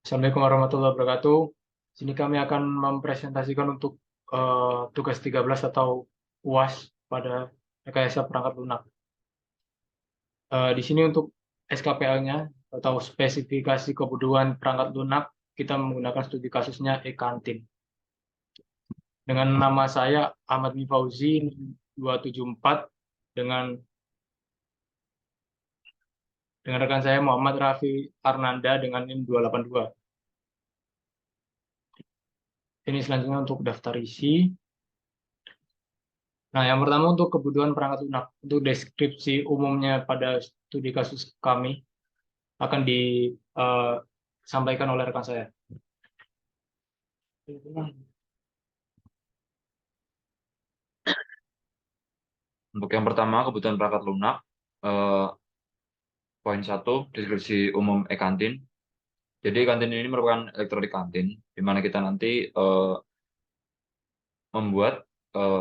Assalamualaikum warahmatullahi wabarakatuh. Sini kami akan mempresentasikan untuk tugas 13 atau UAS pada rekayasa perangkat lunak. Di sini untuk SKPL-nya atau spesifikasi kebutuhan perangkat lunak, kita menggunakan studi kasusnya e-kantin. Dengan nama saya Ahmad Mifauzi 274 dengan rekan saya Muhammad Rafi Arnanda dengan NIM 282. Ini selanjutnya untuk daftar isi. Nah, yang pertama untuk kebutuhan perangkat lunak. Untuk deskripsi umumnya pada studi kasus kami akan disampaikan oleh rekan saya. Untuk yang pertama, kebutuhan perangkat lunak. Eh, Poin 1, deskripsi umum e-kantin. Jadi kantin ini merupakan elektronik kantin, di mana kita nanti membuat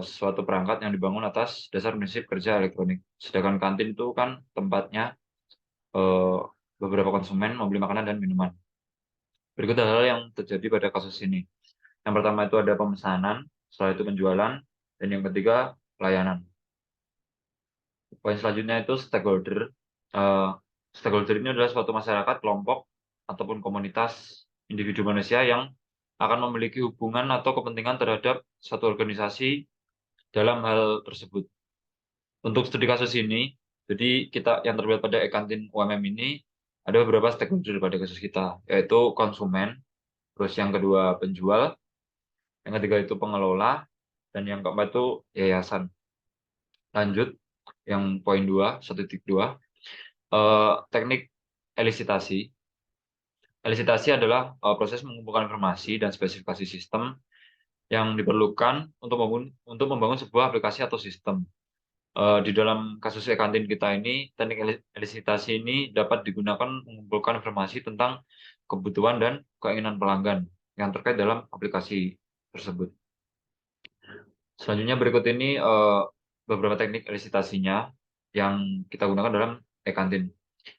suatu perangkat yang dibangun atas dasar prinsip kerja elektronik. Sedangkan kantin itu kan tempatnya eh, beberapa konsumen membeli makanan dan minuman. Berikut hal-hal yang terjadi pada kasus ini. Yang pertama itu ada pemesanan, setelah itu penjualan, dan yang ketiga pelayanan. Poin selanjutnya itu stakeholder. Eh, Stakeholder ini adalah suatu masyarakat, kelompok, ataupun komunitas individu manusia yang akan memiliki hubungan atau kepentingan terhadap satu organisasi dalam hal tersebut. Untuk studi kasus ini, jadi kita yang terlibat pada e-kantin UMM ini ada beberapa stakeholder pada kasus kita, yaitu konsumen, terus yang kedua penjual, yang ketiga itu pengelola, dan yang keempat itu yayasan. Lanjut, yang poin 2, 1.2. Teknik elisitasi. Elisitasi adalah proses mengumpulkan informasi dan spesifikasi sistem yang diperlukan untuk membangun sebuah aplikasi atau sistem. Di dalam kasus e-kantin kita ini, teknik elisitasi ini dapat digunakan mengumpulkan informasi tentang kebutuhan dan keinginan pelanggan yang terkait dalam aplikasi tersebut. Selanjutnya berikut ini beberapa teknik elisitasinya yang kita gunakan dalam e-kantin.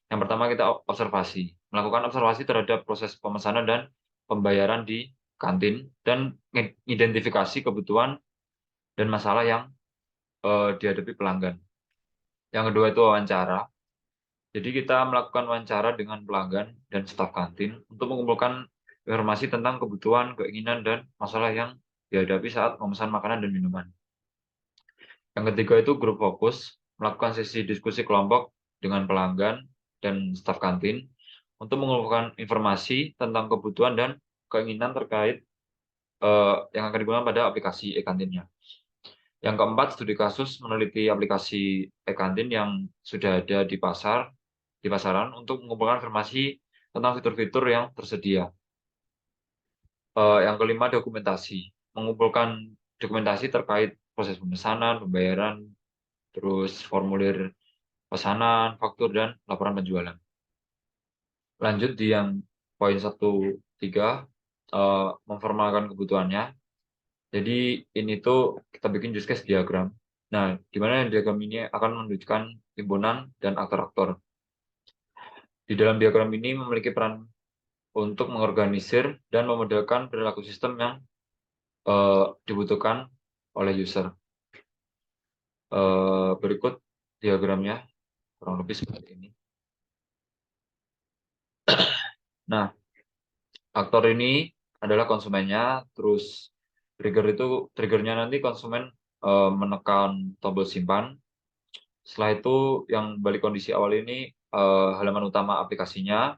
Yang pertama kita observasi, melakukan observasi terhadap proses pemesanan dan pembayaran di kantin dan identifikasi kebutuhan dan masalah yang dihadapi pelanggan. Yang kedua itu wawancara. Jadi kita melakukan wawancara dengan pelanggan dan staf kantin untuk mengumpulkan informasi tentang kebutuhan, keinginan, dan masalah yang dihadapi saat memesan makanan dan minuman. Yang ketiga itu grup fokus, melakukan sesi diskusi kelompok dengan pelanggan dan staf kantin untuk mengumpulkan informasi tentang kebutuhan dan keinginan terkait yang akan digunakan pada aplikasi e-kantinnya. Yang keempat, studi kasus meneliti aplikasi e-kantin yang sudah ada di pasaran untuk mengumpulkan informasi tentang fitur-fitur yang tersedia. Yang kelima, dokumentasi, mengumpulkan dokumentasi terkait proses pemesanan, pembayaran, terus formulir pesanan, faktur, dan laporan penjualan. Lanjut di yang poin 1.3, memformalkan kebutuhannya. Jadi ini tuh kita bikin use case diagram. Nah, di mana diagram ini akan menunjukkan timbunan dan aktor-aktor. Di dalam diagram ini memiliki peran untuk mengorganisir dan memodelkan perilaku sistem yang dibutuhkan oleh user. Berikut diagramnya kurang lebih seperti ini. Nah, aktor ini adalah konsumennya, terus triggernya nanti konsumen menekan tombol simpan. Setelah itu yang balik kondisi awal ini halaman utama aplikasinya.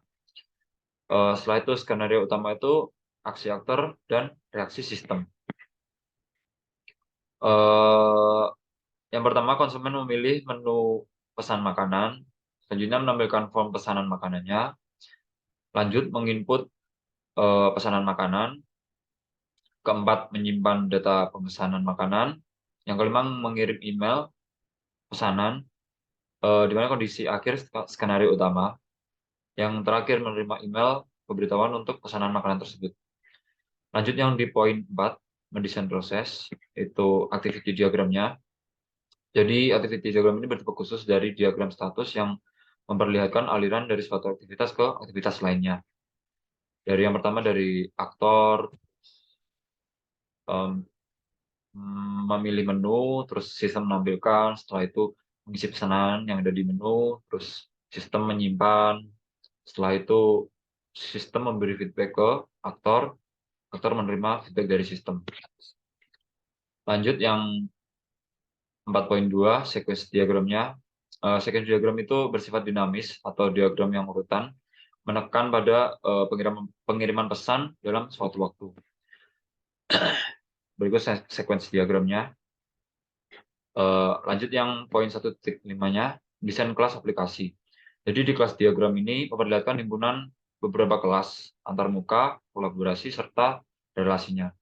Setelah itu skenario utama itu aksi aktor dan reaksi sistem. Eh, yang pertama konsumen memilih menu pesan makanan, selanjutnya menampilkan form pesanan makanannya, lanjut menginput pesanan makanan, keempat menyimpan data pemesanan makanan, yang kelima mengirim email pesanan, di mana kondisi akhir skenario utama, yang terakhir menerima email pemberitahuan untuk pesanan makanan tersebut. Lanjut yang di poin 4, mendesain proses, itu activity diagramnya. Jadi activity diagram ini bertipe khusus dari diagram status yang memperlihatkan aliran dari suatu aktivitas ke aktivitas lainnya. Dari yang pertama dari aktor, em, memilih menu, terus sistem menampilkan, setelah itu mengisi pesanan yang ada di menu, terus sistem menyimpan, setelah itu sistem memberi feedback ke aktor, aktor menerima feedback dari sistem. Lanjut yang 4.2, sequence diagramnya. Sequence diagram itu bersifat dinamis atau diagram yang urutan, menekan pada pengiriman pesan dalam suatu waktu. Berikut sequence diagramnya. Lanjut yang poin 1.5-nya, desain kelas aplikasi. Jadi di kelas diagram ini memperlihatkan himpunan beberapa kelas antarmuka, kolaborasi, serta relasinya.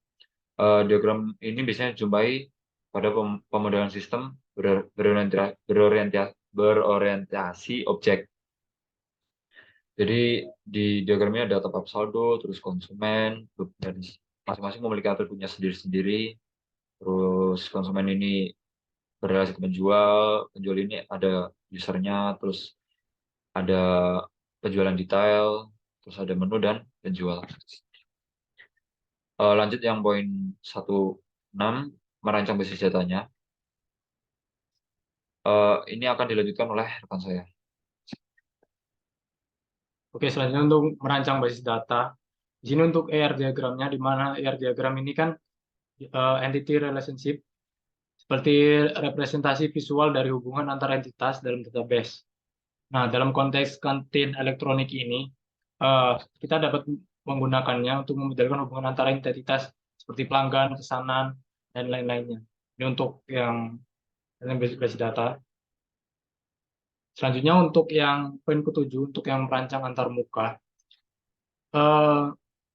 Diagram ini biasanya dijumpai pada pemodelan sistem berorientasi objek. Jadi di diagramnya ada top up saldo, terus konsumen, dan masing-masing memiliki atributnya sendiri-sendiri. Terus konsumen ini berrelasi ke penjual, penjual ini ada usernya, terus ada penjualan detail, terus ada menu dan penjual. Lanjut yang poin 1.6, merancang basis datanya. Ini akan dilanjutkan oleh rekan saya. Oke, selanjutnya untuk merancang basis data. Di sini untuk AR diagramnya, di mana AR diagram ini kan entity relationship, seperti representasi visual dari hubungan antar entitas dalam database. Nah, dalam konteks kantin elektronik ini, kita dapat menggunakannya untuk memodelkan hubungan antara entitas seperti pelanggan, pesanan, dan lain-lainnya. Ini untuk yang basis data. Selanjutnya untuk yang poin ketujuh, untuk yang merancang antarmuka. Eh,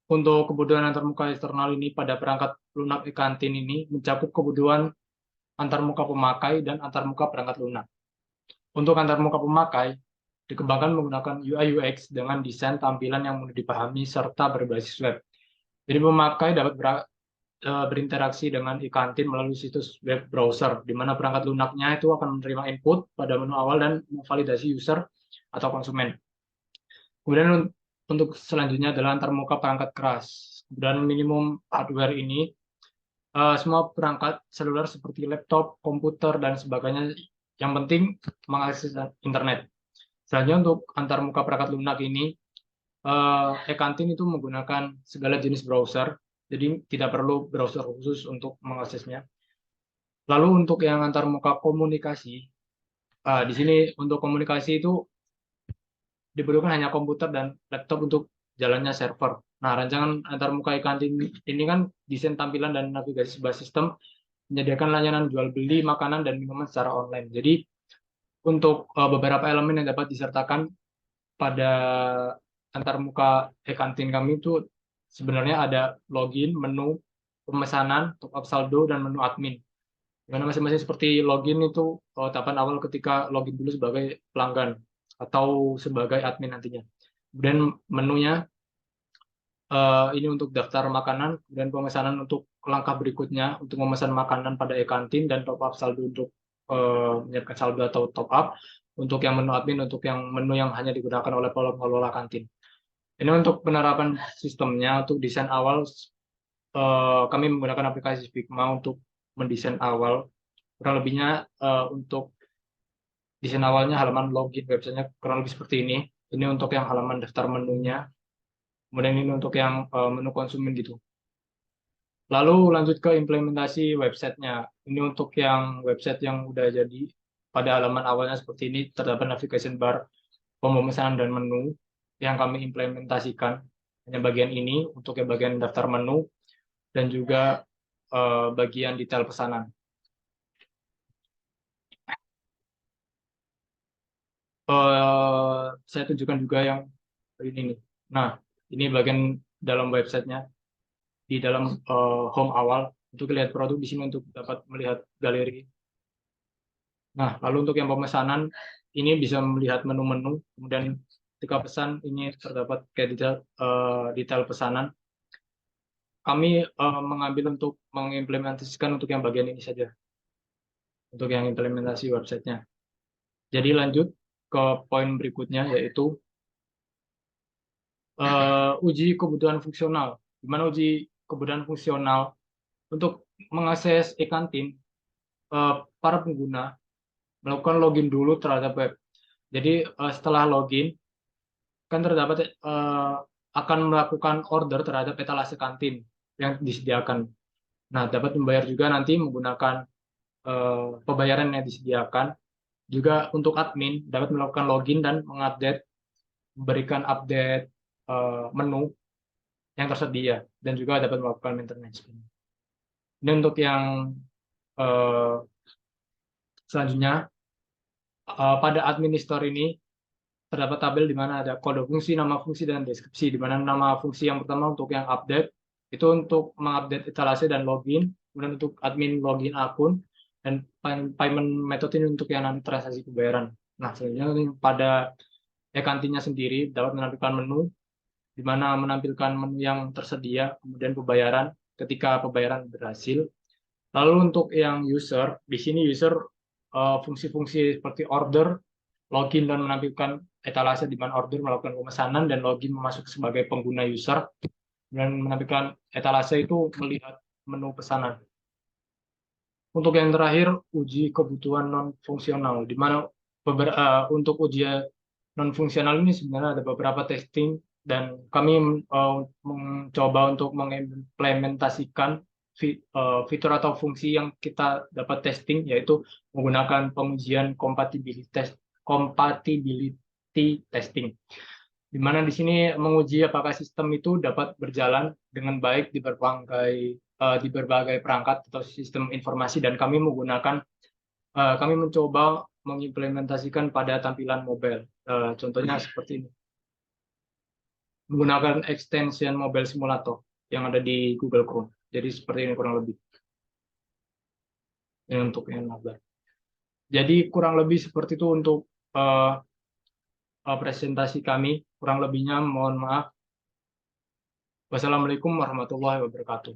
untuk kebutuhan antarmuka eksternal ini pada perangkat lunak e-kantin ini mencakup kebutuhan antarmuka pemakai dan antarmuka perangkat lunak. Untuk antarmuka pemakai, dikembangkan menggunakan UI UX dengan desain tampilan yang mudah dipahami serta berbasis web. Jadi pemakai dapat berinteraksi dengan e-kantin melalui situs web browser, di mana perangkat lunaknya itu akan menerima input pada menu awal dan memvalidasi user atau konsumen. Kemudian untuk selanjutnya adalah antarmuka perangkat keras. Dan minimum hardware ini, semua perangkat seluler seperti laptop, komputer, dan sebagainya yang penting mengakses internet. Selanjutnya untuk antarmuka perangkat lunak ini, e-kantin itu menggunakan segala jenis browser, jadi tidak perlu browser khusus untuk mengaksesnya. Lalu untuk yang antarmuka komunikasi, di sini untuk komunikasi itu dibutuhkan hanya komputer dan laptop untuk jalannya server. Nah, rancangan antarmuka e-kantin ini kan desain tampilan dan navigasi sebuah sistem menyediakan layanan jual beli makanan dan minuman secara online. Jadi untuk beberapa elemen yang dapat disertakan pada antarmuka e-kantin kami itu sebenarnya ada login, menu, pemesanan, top up saldo, dan menu admin. Dimana masing-masing seperti login itu tahapan awal ketika login dulu sebagai pelanggan atau sebagai admin nantinya. Kemudian menunya ini untuk daftar makanan, dan pemesanan untuk langkah berikutnya untuk memesan makanan pada e-kantin, dan top up saldo untuk menyiapkan saldo atau top up. Untuk yang menu admin, untuk yang menu yang hanya digunakan oleh pengelola kantin. Ini untuk penerapan sistemnya. Untuk desain awal, kami menggunakan aplikasi Figma untuk mendesain awal. Kurang lebihnya untuk desain awalnya halaman login websitenya kurang lebih seperti ini. Ini untuk yang halaman daftar menunya. Kemudian ini untuk yang menu konsumen gitu. Lalu lanjut ke implementasi websitenya. Ini untuk yang website yang udah jadi, pada halaman awalnya seperti ini terdapat navigation bar, pemesanan dan menu yang kami implementasikan. Hanya bagian ini untuk yang bagian daftar menu dan juga bagian detail pesanan. Saya tunjukkan juga yang ini nih. Nah, ini bagian dalam websitenya, di dalam home awal untuk lihat produk, di sini untuk dapat melihat galeri. Nah, lalu untuk yang pemesanan ini bisa melihat menu-menu, kemudian ketika pesan ini terdapat kayak detail pesanan. Kami mengambil untuk mengimplementasikan untuk yang bagian ini saja, untuk yang implementasi websitenya. Jadi lanjut ke poin berikutnya, yaitu uji kebutuhan fungsional. Di mana uji kebutuhan fungsional untuk mengakses e-kantin, para pengguna melakukan login dulu terhadap web. Jadi setelah login, kan terdapat akan melakukan order terhadap etalase kantin yang disediakan. Nah, dapat membayar juga nanti menggunakan pembayaran yang disediakan. Juga untuk admin dapat melakukan login dan mengupdate, memberikan update menu yang tersedia dan juga dapat melakukan maintenance. Ini untuk yang selanjutnya, pada administrator ini terdapat tabel di mana ada kode fungsi, nama fungsi, dan deskripsi. Di mana nama fungsi yang pertama untuk yang update, itu untuk mengupdate etalase dan login. Kemudian untuk admin login akun, dan payment method ini untuk yang nanti transaksi pembayaran. Nah, selanjutnya pada e-kantinnya sendiri dapat menampilkan menu, di mana menampilkan menu yang tersedia, kemudian pembayaran ketika pembayaran berhasil. Lalu untuk yang user, di sini user fungsi-fungsi seperti order, login dan menampilkan etalase di mana order melakukan pemesanan dan login masuk sebagai pengguna user, dan menampilkan etalase itu melihat menu pesanan. Untuk yang terakhir, uji kebutuhan non-fungsional, di mana untuk uji non-fungsional ini sebenarnya ada beberapa testing, dan kami mencoba untuk mengimplementasikan fitur atau fungsi yang kita dapat testing, yaitu menggunakan pengujian compatibility testing, di mana di sini menguji apakah sistem itu dapat berjalan dengan baik di berbagai perangkat atau sistem informasi, dan kami mencoba mengimplementasikan pada tampilan mobile. Contohnya seperti ini, menggunakan extension mobile simulator yang ada di Google Chrome. Jadi seperti ini kurang lebih. Ini untuk yang mobile. Jadi kurang lebih seperti itu untuk presentasi kami. Kurang lebihnya mohon maaf. Wassalamualaikum warahmatullahi wabarakatuh.